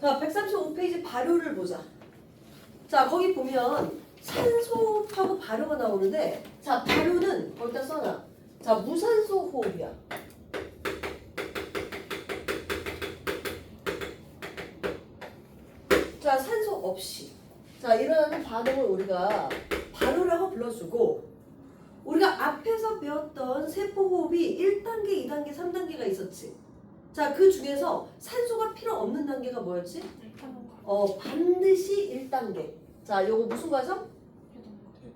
자, 135페이지 발효를 보자. 자, 거기 보면 산소하고 발효가 나오는데, 자, 발효는 거기다 써놔. 자, 무산소 호흡이야. 자, 산소 없이. 자, 일어나는 반응을 우리가 발효라고 불러주고, 우리가 앞에서 배웠던 세포호흡이 1단계, 2단계, 3단계가 있었지. 자, 그 중에서 산소가 필요 없는 단계가 뭐였지? 반드시 1단계. 자, 요거 무슨 과정?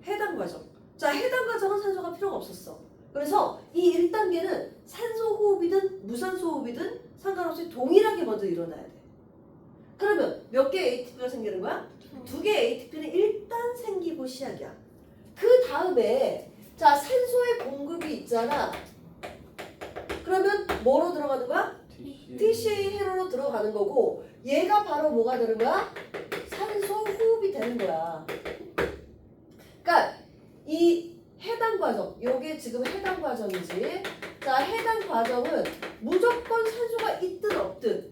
해당 과정. 자, 해당 과정은 산소가 필요가 없었어. 그래서 이 1단계는 산소 호흡이든 무산소 호흡이든 상관없이 동일하게 먼저 일어나야 돼. 그러면 몇 개의 ATP가 생기는 거야? 2개의 ATP는 일단 생기고 시작이야. 그 다음에 자, 산소의 공급이 있잖아. 그러면 뭐로 들어가는 거야? TCA 회로로 들어가는 거고, 얘가 바로 뭐가 되는 거야? 산소 호흡이 되는 거야. 그러니까 이 해당 과정, 요게 지금 해당 과정이지. 자, 해당 과정은 무조건 산소가 있든 없든,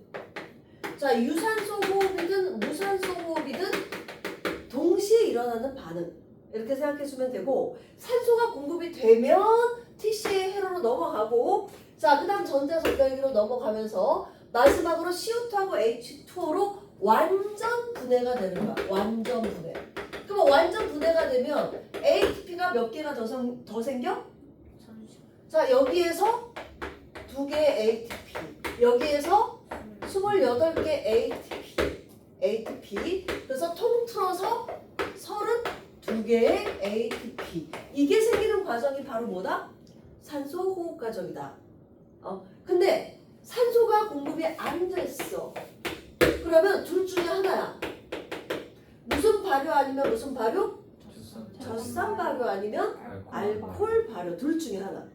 자, 유산소 호흡이든 무산소 호흡이든 동시에 일어나는 반응, 이렇게 생각해주면 되고, 산소가 공급이 되면 TCA 회로로 넘어가고, 자, 그 다음 전자전달기로 넘어가면서 마지막으로 CO2하고 H2O로 완전 분해가 되는 거야. 완전 분해. 그럼 완전 분해가 되면 ATP가 몇 개가 더 생겨? 자, 여기에서 2개의 ATP, 여기에서 28개 ATP, 그래서 통틀어서 32개의 ATP. 이게 생기는 과정이 바로 뭐다? 산소 호흡 과정이다. 근데 산소가 공급이 안 됐어. 그러면 둘 중에 하나야. 무슨 발효 아니면 무슨 발효? 젖산 발효 아니면 알코올 발효. 둘 중에 하나.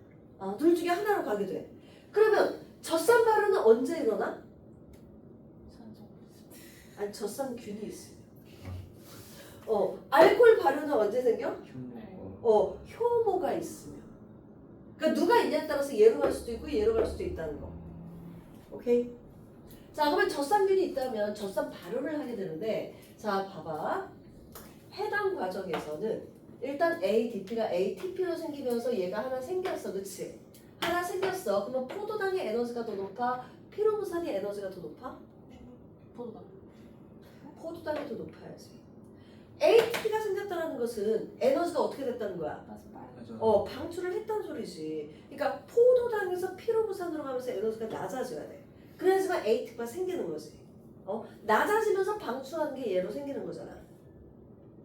둘 중에 하나로 가게 돼. 그러면 젖산 발효는 언제 일어나? 아니, 젖산균이 있어요. 알코올 발효는 언제 생겨? 효모가 있으면. 그러니까 누가 있냐에 따라서 얘로 갈 수도 있고 얘로 갈 수도 있다는 거. 오케이? 자, 그러면 젖산균이 있다면 젖산 발효를 하게 되는데, 자, 봐봐. 해당 과정에서는 일단 ADP가 ATP로 생기면서 얘가 하나 생겼어. 그치? 하나 생겼어. 그러면 포도당의 에너지가 더 높아? 피로부산의 에너지가 더 높아? 포도당이 더 높아야지. ATP가 생겼다는 것은 에너지가 어떻게 됐다는 거야? 방출을 했다는 소리지. 그러니까 포도당에서 피로부산으로 가면서 에너지가 낮아져야 돼. 그래야지만 ATP가 생기는 거지. 낮아지면서 방출하는 게 얘로 생기는 거잖아.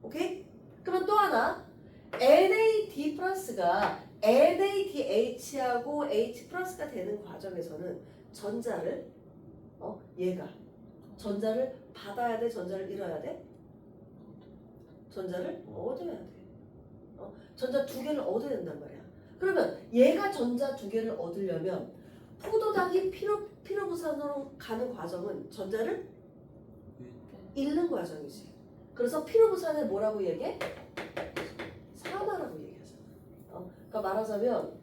오케이? 그러면 또 하나, NAD 플러스가 NADH하고 H 플러스가 되는 과정에서는 전자를 얘가 전자를 받아야 돼, 전자를 잃어야 돼? 전자를 얻어야 돼. 전자 2개를 얻어야 된단 말이야. 그러면 얘가 전자 2개를 얻으려면 포도당이 피로부산으로 가는 과정은 전자를 잃는 과정이지. 그래서 피로부산을 뭐라고 얘기해? 산화라고 얘기하잖아. 그러니까 말하자면,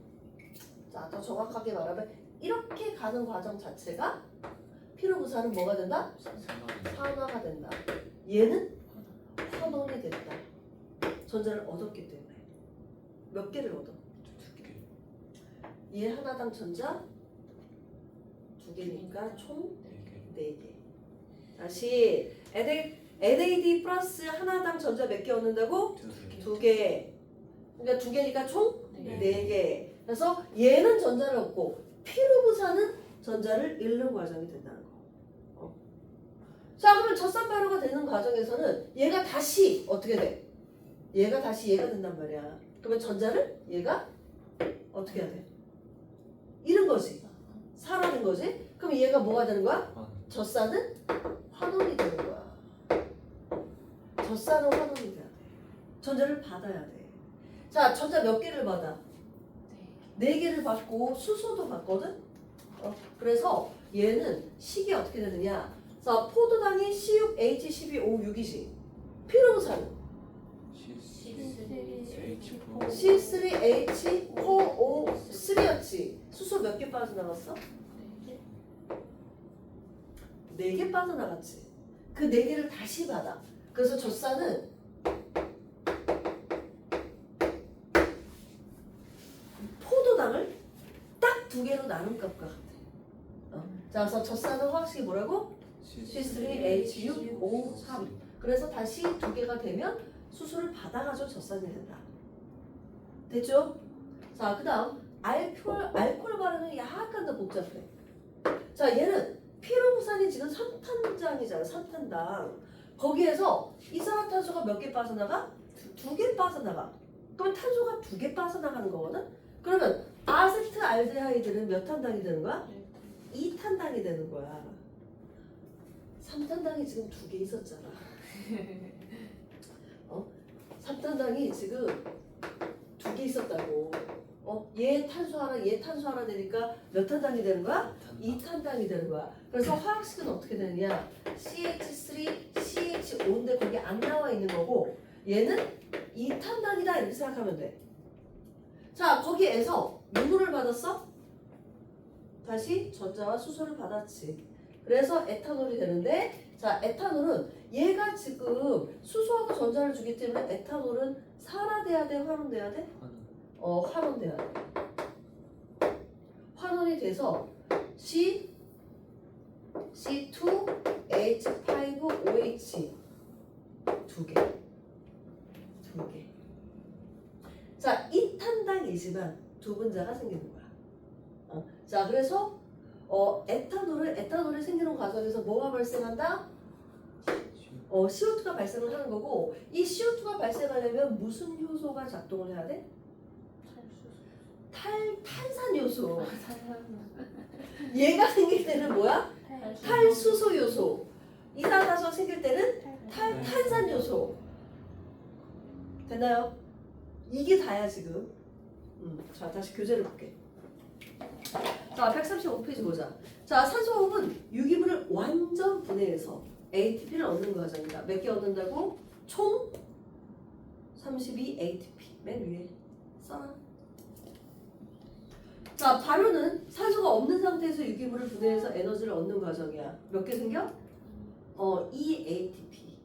자, 더 정확하게 말하면 이렇게 가는 과정 자체가 피로부산은 뭐가 된다? 산화가 된다. 얘는 환원이 됐다. 전자를 얻었기 때문에. 몇 개를 얻어? 2개. 얘 하나당 전자 2개니까 총 4개. 다시 NAD 플러스 하나당 전자 몇 개 얻는다고? 2개. 그러니까 2개니까 총 4개. 그래서 얘는 전자를 얻고 피로부산은 전자를 잃는 과정이 된다는 거. 자, 그러면 젖산 발효가 되는 과정에서는 얘가 다시 어떻게 돼? 얘가 다시 얘가 된단 말이야. 그러면 전자를 얘가 어떻게 해야 돼? 잃은 거지. 사라진 거지. 그럼 얘가 뭐가 되는 거야? 젖산은 환원이 되는 거야. 젖산은 환원이 돼야 돼. 전자를 받아야 돼. 자, 전자 몇 개를 받아? 4개를 받고 수소도 받거든? 그래서 얘는 식이 어떻게 되느냐? 자, 포도당이 C6H12O6이지. 피로부산은 C3H4O3였지. 수소 몇 개 빠져나갔어? 4개 빠져나갔지. 그 4개를 다시 받아. 그래서 젖산은 포도당을 딱 2개로 나눈 값과 같아. 자, 그래서 젖산은 화학식이 뭐라고? C3H6O3. 그래서 다시 2개가 되면 수소를 받아가지고 젖산이 된다. 됐죠? 자, 그 다음 알코올 발음은 약간 더 복잡해. 자, 얘는 피로부산이 지금 3탄장이잖아. 3탄당. 거기에서 이산화탄소가 몇 개 빠져나가? 2개 빠져나가. 그러면 탄소가 2개 빠져나가는 거거든? 그러면 아세트알데하이드는 몇 탄당이 되는 거야? 2탄당이 되는 거야. 3탄당이 지금 2개 있었잖아. 3탄당이 지금 2개 있었다고. 얘 탄소 하나, 얘 탄소 하나 되니까 몇 탄당이 되는 거야? 2탄당이 되는 거야. 그래서 화학식은 어떻게 되느냐? CH3, CH5인데 거기 안 나와 있는 거고 얘는 2탄당이다 이렇게 생각하면 돼. 자, 거기에서 누구를 받았어? 다시 전자와 수소를 받았지. 그래서 에탄올이 되는데 자, 에탄올은 얘가 지금 수소하고 전자를 주기 때문에 에탄올은 산화돼야 돼? 환원돼야 돼? 환원돼야 돼. 환원이 돼서 C2H5OH 2개. 자, 2탄당이지만 두 분자가 생기는 거야. 자, 그래서 에탄올이 생기는 과정에서 뭐가 발생한다? CO2가 발생을 하는 거고 이 CO2가 발생하려면 무슨 효소가 작동을 해야 돼? 탄산 요소. 얘가 생길 때는 뭐야? 탈수소 요소. 이산화탄소가 생길 때는 탄산 요소. 됐나요? 이게 다야 지금. 자, 다시 교재를 볼게. 자, 135페이지 보자. 자, 산소호흡은 유기물을 완전 분해해서 ATP를 얻는 과정이다. 몇 개 얻는다고? 총 32 ATP. 맨 위에 써놔. 자, 발효는 산소가 없는 상태에서 유기물을 분해해서 에너지를 얻는 과정이야. 몇 개 생겨? 2 ATP.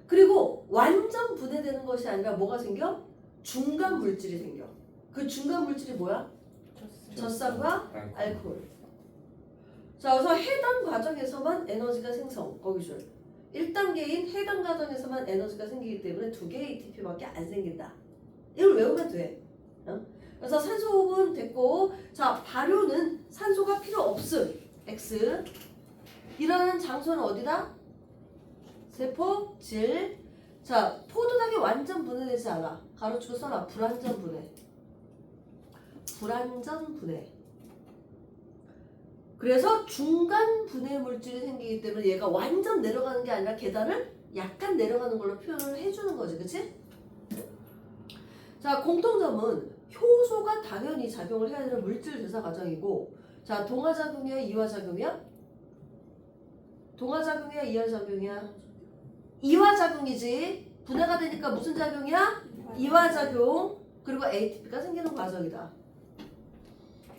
그리고 완전 분해되는 것이 아니라 뭐가 생겨? 중간 물질이 생겨. 그 중간 물질이 뭐야? 젖산과 알코올. 자, 그래서 해당 과정에서만 에너지가 생성, 거기 줄. 1단계인 해당 과정에서만 에너지가 생기기 때문에 2개의 ATP밖에 안 생긴다. 이걸 외우면 돼. 그래서 산소호흡은 됐고, 자, 발효는 산소가 필요 없음. X. 일어나는 장소는 어디다? 세포, 질. 자, 포도당이 완전 분해되지 않아. 가로치고 써놔. 불완전 분해. 불완전 분해. 그래서 중간 분해 물질이 생기기 때문에 얘가 완전 내려가는 게 아니라 계단을 약간 내려가는 걸로 표현을 해주는 거지. 그치? 자, 공통점은 효소가 당연히 작용을 해야 되는 물질 대사 과정이고, 자, 동화작용이야, 이화작용이야? 동화작용이야, 이화작용이야? 이화작용이지. 분해가 되니까 무슨 작용이야? 이화작용. 그리고 ATP가 생기는 과정이다.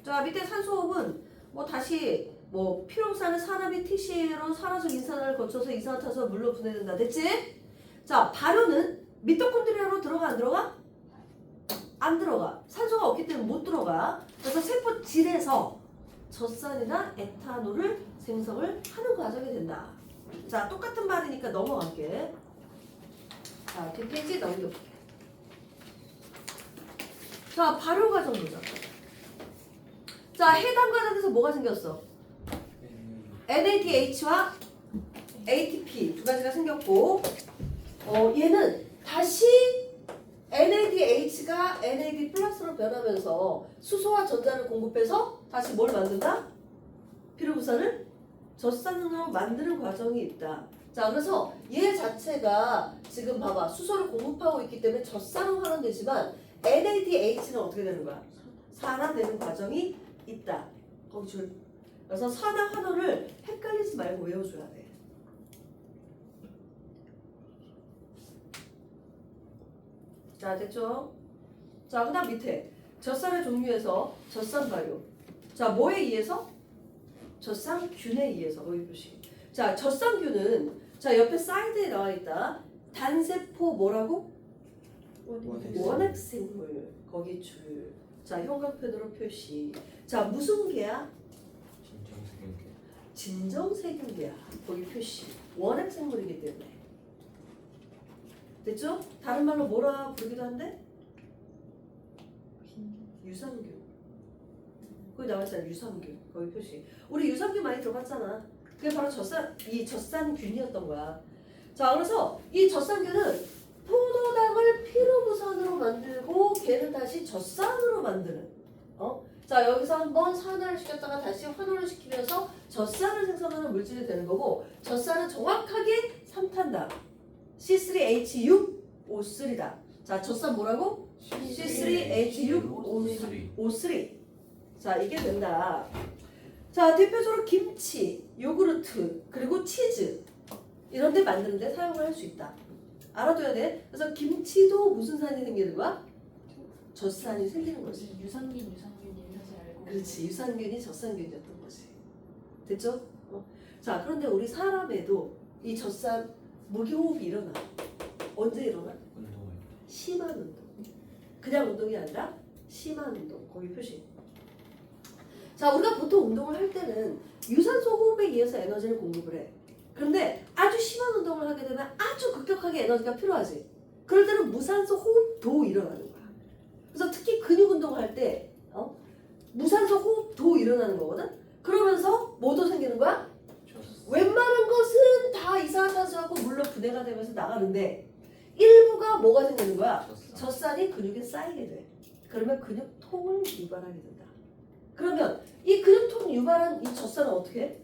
자, 밑에 산소호흡은 다시 피로산은 산화비 TCA로 산화적 인산화를 거쳐서 이산화탄소가 물로 분해된다. 됐지? 자, 발효는 미토콘드리아로 들어가 안 들어가? 안 들어가. 산소가 없기 때문에 못 들어가. 그래서 세포질에서 젖산이나 에탄올을 생성을 하는 과정이 된다. 자, 똑같은 말이니까 넘어갈게. 자, 뒷페이지 넘겨볼게. 자, 발효 과정 보자. 자, 해당 과정에서 뭐가 생겼어? NADH와 ATP 두 가지가 생겼고, 얘는 다시 NADH가 NAD 플러스로 변하면서 수소와 전자를 공급해서 다시 뭘 만든다? 피로부산을 젖산으로 만드는 과정이 있다. 자, 그래서 얘 자체가 지금 봐봐. 수소를 공급하고 있기 때문에 젖산은 환원되지만 NADH는 어떻게 되는 거야? 산화되는 과정이 있다. 거기 줄. 그래서 산화 환원을 헷갈리지 말고 외워줘야 돼. 자, 됐죠? 자, 그 다음 밑에 젖산의 종류에서 젖산 발효. 자, 뭐에 의해서? 젖산균에 의해서. 거기 표시. 자, 젖산균은 자 옆에 사이드에 나와 있다. 단세포 뭐라고? 원핵생물 거기 줄. 자, 형광펜으로 표시. 자, 무슨 개야? 진정세균계야. 거기 표시. 원핵생물이기 때문에. 됐죠? 다른 말로 뭐라 부르기도 한데? 유산균. 거기 나와있잖아. 유산균. 거기 표시. 우리 유산균 많이 들어봤잖아. 그게 바로 이 젖산균이었던 거야. 자, 그래서 이 젖산균은 포도당을 피로부산으로 만들고 걔는 다시 젖산으로 만드는. 자, 여기서 한번 산화를 시켰다가 다시 환원을 시키면서 젖산을 생성하는 물질이 되는 거고, 젖산은 정확하게 3탄다. C3H6O3다. 자, 젖산 뭐라고? C3H6O3. 자, 이게 된다. 자, 대표적으로 김치, 요구르트, 그리고 치즈 이런 데 만드는데 사용을 할 수 있다. 알아둬야 돼. 그래서 김치도 무슨 산이 생기는 거야? 젖산이 생기는 거지. 유산균이 사실 알고. 그렇지. 유산균이 젖산균이었던 거지. 됐죠? 자, 그런데 우리 사람에도 이 젖산 무기호흡이 일어나. 언제 일어나? 심한 운동. 그냥 운동이 아니라 심한 운동. 거기 표시. 자, 우리가 보통 운동을 할 때는 유산소 호흡에 의해서 에너지를 공급을 해. 그런데 아주 심한 운동을 하게 되면 아주 급격하게 에너지가 필요하지. 그럴 때는 무산소 호흡도 일어나는 거야. 그래서 특히 근육 운동을 할 때 무산소 호흡도 일어나는 거거든. 그러면서 뭐도 생기는 거야? 웬만한 것은 다 이산화탄소하고 물로 분해가 되면서 나가는데 일부가 뭐가 생기는 거야? 젖산이 근육에 쌓이게 돼. 그러면 근육통을 유발하게 된다. 그러면 이 근육통 유발한 이 젖산은 어떻게 해?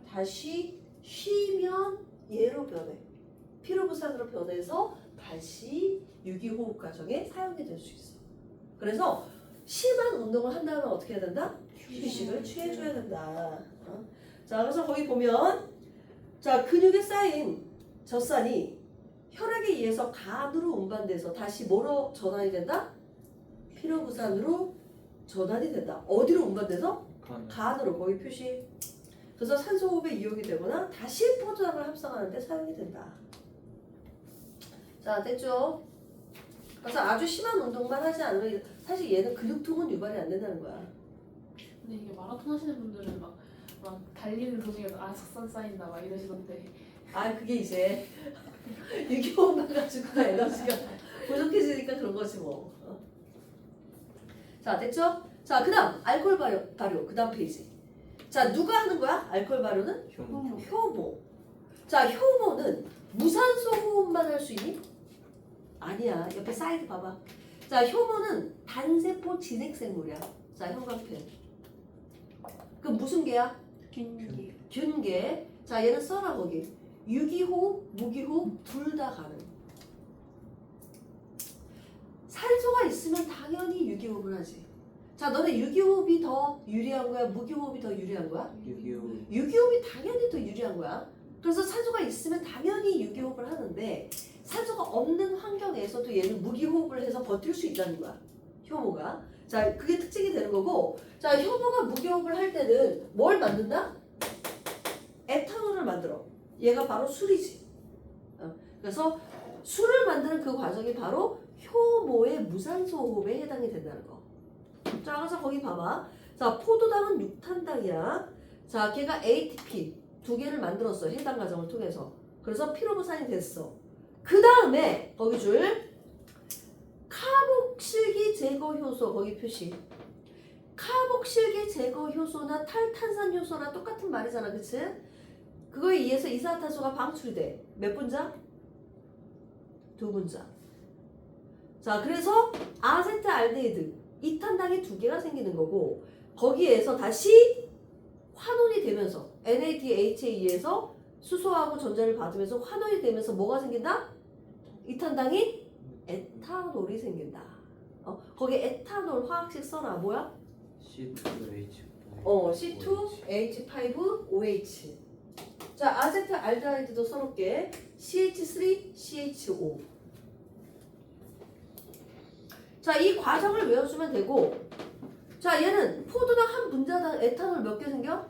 다시 쉬면 얘로 변해. 피로부산으로 변해서 다시 유기호흡 과정에 사용이 될 수 있어. 그래서 심한 운동을 한다면 어떻게 해야 된다? 휴식을 취해줘야 된다. 자, 그래서 거기 보면 자, 근육에 쌓인 젖산이 혈액에 의해서 간으로 운반돼서 다시 뭐로 전환이 된다? 피로부산으로 전환이 된다. 어디로 운반돼서? 간으로. 거기 표시. 그래서 산소호흡에 이용이 되거나 다시 포도당을 합성하는 데 사용이 된다. 자, 됐죠? 그래서 아주 심한 운동만 하지 않으면 사실 얘는 근육통은 유발이 안 된다는 거야. 근데 이게 마라톤 하시는 분들은 막 달리는 도중에 젖산 쌓인다 막 이러시던데. 아, 그게 이제 유기호흡만 가지고 에너지가 부족해지니까 그런 거지 뭐. 자, 됐죠? 자, 그 다음 알코올 발효. 그 다음 페이지. 자, 누가 하는 거야? 알코올 발효는? 효모. 자, 효모는 무산소 호흡만 할 수 있니? 아니야. 옆에 사이드 봐봐. 자, 효모는 단세포 진핵생물이야. 자, 형광펜. 그 무슨 개야? 균계. 자, 얘는 써라 거기. 유기호흡, 무기호흡 둘 다 가능. 산소가 있으면 당연히 유기호흡을 하지. 자, 너네 유기호흡이 더 유리한 거야? 무기호흡이 더 유리한 거야? 유기호흡이 당연히 더 유리한 거야. 그래서 산소가 있으면 당연히 유기호흡을 하는데 산소가 없는 환경에서도 얘는 무기호흡을 해서 버틸 수 있다는 거야. 효모가. 자, 그게 특징이 되는 거고, 자, 효모가 무기호흡을 할 때는 뭘 만든다? 에탄올을 만들어. 얘가 바로 술이지. 그래서 술을 만드는 그 과정이 바로 효모의 무산소 호흡에 해당이 된다는 거. 자, 그래서 거기 봐봐. 자, 포도당은 6탄당이야. 자, 걔가 ATP 두 개를 만들었어. 해당 과정을 통해서. 그래서 피로부산이 됐어. 그 다음에 거기 줄 카복실기 제거 효소 거기 표시. 카복실기 제거 효소나 탈탄산 효소나 똑같은 말이잖아, 그치? 그거에 의해서 이산화탄소가 방출이 돼. 몇 분자? 2분자. 자, 그래서 아세트알데히드 2탄당이 2개가 생기는 거고, 거기에서 다시 환원이 되면서 NADH에 의해서 수소하고 전자를 받으면서 환원이 되면서 뭐가 생긴다? 2탄당이 에탄올이 생긴다. 거기 에탄올 화학식 써놔. 뭐야? C2H5OH. 자, 아세트알데히드도 써놓을게. CH3CH5. 자, 이 과정을 외워주면 되고, 자, 얘는 포도당 한 분자당 에탄올 몇 개 생겨?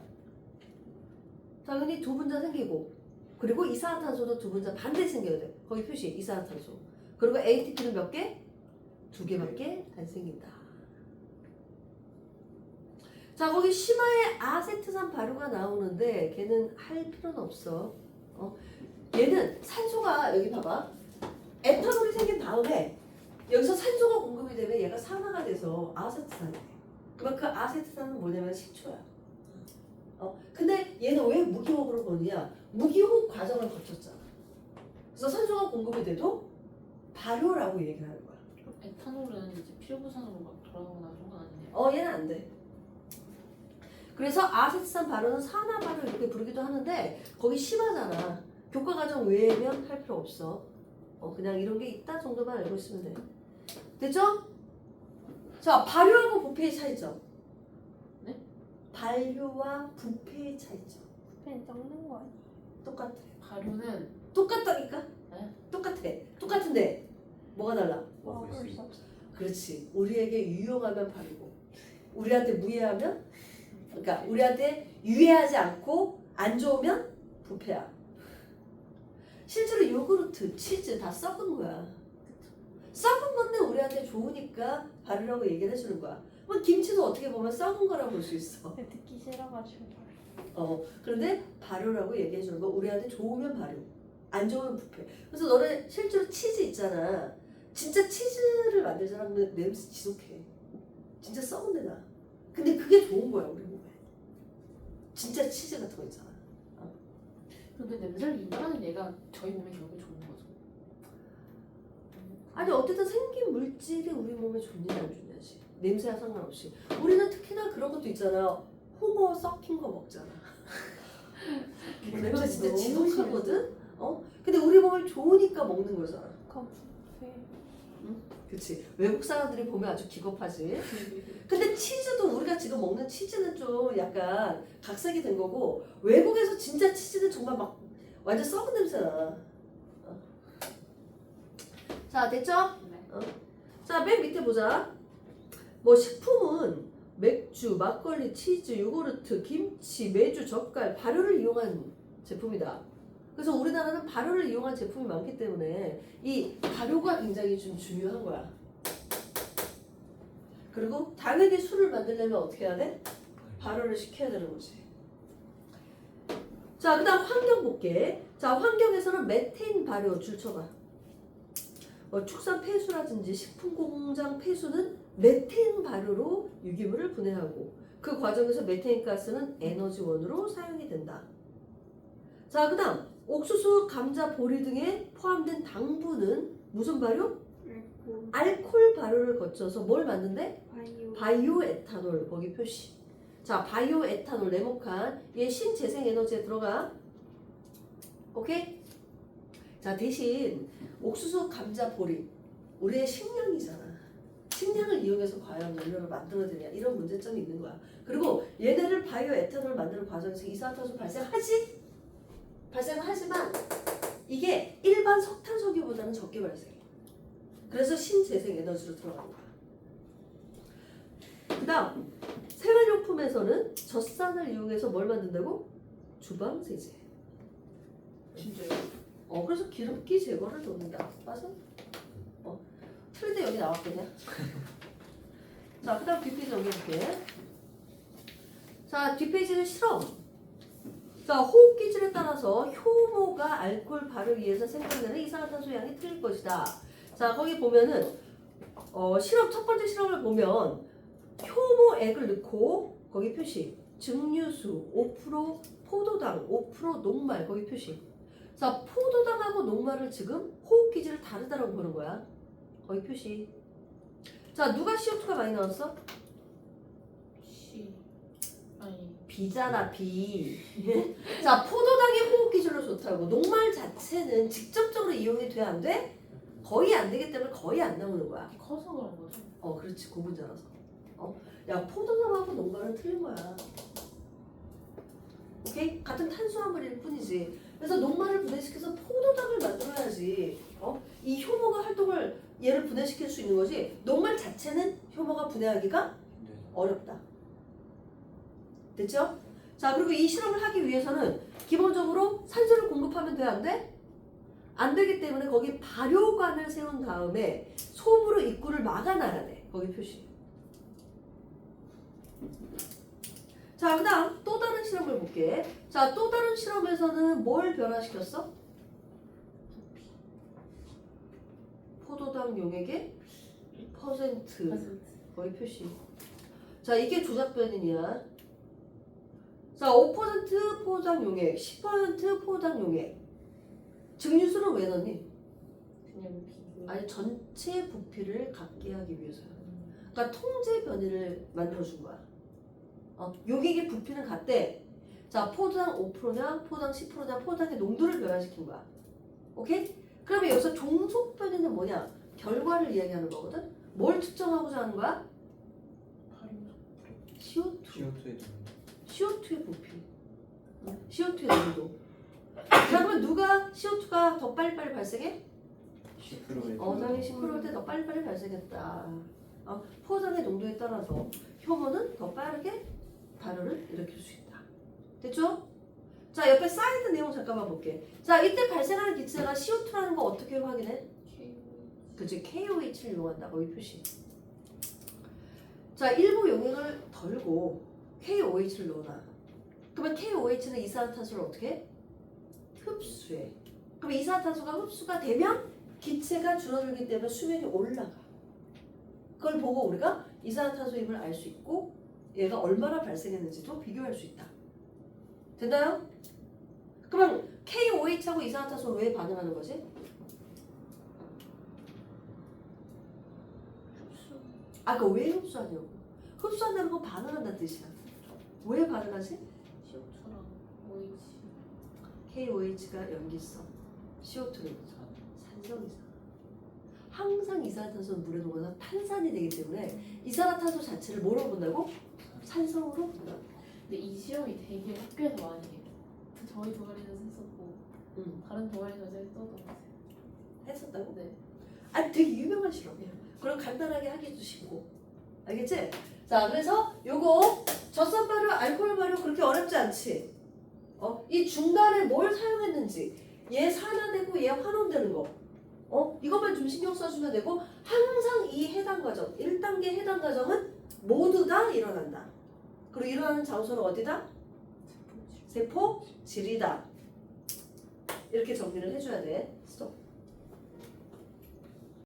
당연히 두 분자 생기고 그리고 이산화탄소도 두 분자 반대 생겨야 돼. 거기 표시 이산화탄소. 그리고 ATP는 몇 개? 두 개밖에 안 생긴다. 자 거기 심화의 아세트산 발효가 나오는데 걔는 할 필요는 없어. 얘는 산소가 여기 봐봐. 에탄올이 생긴 다음에 여기서 산소가 공급이 되면 얘가 산화가 돼서 아세트산이 돼. 그러니까 그 아세트산은 뭐냐면 식초야. 근데 얘는 왜 무기호흡으로 보느냐? 무기호흡 과정을 거쳤잖아. 그래서 산소가 공급이 돼도 발효라고 얘기하는 거야. 에탄올은 이제 필요부산으로 막 돌아가거나 그런 건 아니네요. 얘는 안 돼. 그래서 아세트산 발효는 산화 발효 이렇게 부르기도 하는데 거기 심하잖아. 교과 과정 외에면 할 필요 없어. 그냥 이런 게 있다 정도만 알고 있으면 돼. 됐죠? 자, 발효하고 부패의 차이점. 네? 발효와 부패의 차이점. 펜 적는 거 아니야? 똑같아. 발효는 똑같다니까? 네? 똑같아. 똑같은데 뭐가 달라? 먹을 수 없어. 그렇지. 우리에게 유용하면 발효고 우리한테 무해하면 그러니까 우리한테 유해하지 않고 안 좋으면 부패야. 실제로 요구르트, 치즈 다 썩은 거야. 썩은 건데 우리한테 좋으니까 발효라고 얘기를 해주는 거야. 뭐 김치도 어떻게 보면 썩은 거라고 볼 수 있어. 듣기 싫어가지고. 그런데 발효라고 얘기해 주는 거 우리한테 좋으면 발효, 안 좋으면 부패. 그래서 너네 실제로 치즈 있잖아. 진짜 치즈를 만들잖아. 그러면 냄새 지독해. 진짜 썩은 데 나. 근데 그게 좋은 거야 우리 몸에. 진짜 치즈 같은 거 있잖아. 근데 냄새를 유발하는 얘가 저희 몸에 결국에 좋은 거죠. 아니 어쨌든 생긴 물질이 우리 몸에 좋냐 안 좋냐지. 냄새와 상관없이. 우리는 특히나 그런 것도 있잖아. 홍어 썩힌 거 먹잖아. 냄새 진짜 너무 지독하거든. 근데 우리 몸에 좋으니까 먹는 거잖아. 그럼 부패. 그치. 외국 사람들이 보면 아주 기겁하지. 근데 치즈도 우리가 지금 먹는 치즈는 좀 약간 각색이 된 거고 외국에서 진짜 치즈는 정말 막 완전 썩은 냄새나. 자 됐죠? 네. 자 맨 밑에 보자. 뭐 식품은 맥주, 막걸리, 치즈, 요구르트, 김치, 메주, 젓갈, 발효를 이용한 제품이다. 그래서 우리나라는 발효를 이용한 제품이 많기 때문에 이 발효가 굉장히 좀 중요한 거야. 그리고 당연히 술을 만들려면 어떻게 해야 돼? 발효를 시켜야 되는 거지. 자, 그 다음 환경 볼게. 자, 환경에서는 메테인 발효 줄 쳐봐. 축산 폐수라든지 식품 공장 폐수는 메테인 발효로 유기물을 분해하고 그 과정에서 메테인 가스는 에너지원으로 사용이 된다. 자, 그 다음 옥수수, 감자, 보리 등에 포함된 당분은 무슨 발효? 알코올 발효를 거쳐서 뭘 만든대? 바이오 에탄올. 거기 표시. 자, 바이오 에탄올 네모칸 얘 신재생 에너지에 들어가. 오케이? 자, 대신 옥수수, 감자, 보리 우리의 식량이잖아. 식량을 이용해서 과연 연료를 만들어야 되냐 이런 문제점이 있는 거야. 그리고 얘네를 바이오 에탄올 만드는 과정에서 이산화탄소 발생하지만 이게 일반 석탄 석유보다는 적게 발생해. 그래서 신재생 에너지로 들어가는 거야. 그 다음 생활용품에서는 젖산을 이용해서 뭘 만든다고? 주방세제. 진짜요? 그래서 기름기 제거를 돕는다. 맞아? 틀릴 때 여기 나왔거든요. 자, 그 다음 뒷페이지 넘겨볼게. 자, 뒷페이지는 실험. 자, 호흡 기질에 따라서 효모가 알코올 발효에 의해서 생성되는 이산화탄소 양이 틀릴 것이다. 자, 거기 보면은 실험 첫 번째 실험을 보면 효모액을 넣고 거기 표시 증류수 5% 포도당 5% 녹말 거기 표시. 자, 포도당하고 녹말을 지금 호흡 기질을 다르다라고 보는 거야. 거기 표시. 자, 누가 CO2가 많이 나왔어? 비잖아, 비. 자, 포도당이 호흡 기질로 좋다고. 녹말 자체는 직접적으로 이용이 돼, 안 돼? 거의 안 되기 때문에 거의 안 나오는 거야. 커서 그런 거죠? 그렇지. 고분자라서. 야, 포도당하고 녹말은 틀린 거야. 오케이? 같은 탄수화물일 뿐이지. 그래서 녹말을 분해시켜서 포도당을 만들어야지. 이 효모가 활동을 얘를 분해시킬 수 있는 거지. 녹말 자체는 효모가 분해하기가 어렵다. 됐죠? 자, 그리고 이 실험을 하기 위해서는 기본적으로 산소를 공급하면 돼, 안 돼? 안 되기 때문에 거기 발효관을 세운 다음에 솜으로 입구를 막아놔야 돼. 거기 표시. 자, 그 다음 또 다른 실험을 볼게. 자, 또 다른 실험에서는 뭘 변화시켰어? 포도당 용액의 퍼센트. 거기 표시. 자, 이게 조작 변이야. 자, 5% 포도당 용액, 10% 포도당 용액. 증류수는 왜 넣니? 그냥 비교. 아니, 전체 부피를 갖게 하기 위해서요. 그러니까 통제 변이를 만들어준 거야. 용액의 부피는 같대. 자, 포도당 5%냐, 포도당 10%냐, 포도당의 농도를 변화시킨 거야. 오케이? 그러면 여기서 종속 변이는 뭐냐? 결과를 이야기하는 거거든? 뭘 측정하고자 하는 거야? CO2. CO2에 CO2의 부피. CO2의 농도. 자, 그러면 누가 CO2가 더 빨리빨리 발생해? 10%에 어장이 10%일 때 더 빨리빨리 발생했다. 포장의 농도에 따라서 효모는 더 빠르게 발효를 일으킬 수 있다. 됐죠? 자, 옆에 사이드 내용 잠깐만 볼게. 자, 이때 발생하는 기체가 CO2라는 거 어떻게 확인해? 그치, KOH를 이용한다. 거기 표시. 자, 일부 용액을 덜고 KOH를 넣어놔. 그러면 KOH는 이산화탄소를 어떻게 해? 흡수해. 그럼 이산화탄소가 흡수가 되면 기체가 줄어들기 때문에 수명이 올라가. 그걸 보고 우리가 이산화탄소임을 알 수 있고 얘가 얼마나 발생했는지도 비교할 수 있다. 됐나요? 그러면 KOH하고 이산화탄소는 왜 반응하는 거지? 아까 왜 흡수하냐고. 흡수한다는 건 반응한다는 뜻이야. 왜 반응하지? CO2랑 OH. KOH가 염기성, CO2는 산성이잖아. 항상 이산화탄소는 물에 녹아서 탄산이 되기 때문에 이산화탄소 자체를 뭐로 본다고? 산성으로 본다. 근데 이 시험이 되게 학교에서 많이 해요. 저희 동아리에서 했었고 다른 동아리에서 제가 했었던 것 같아요. 했었다고? 네. 아, 되게 유명한 실험이야. 그럼 간단하게 하기도 쉽고. 알겠지? 자, 그래서 요거 젖산 발효, 알코올 발효 그렇게 어렵지 않지? 이 중간에 뭘 사용했는지 얘 산화되고 얘 환원되는 거 이것만 좀 신경 써주면 되고 항상 이 해당 과정 1단계 해당 과정은 모두 다 일어난다. 그리고 일어나는 장소는 어디다? 세포질이다. 이렇게 정리를 해줘야 돼. 스톱.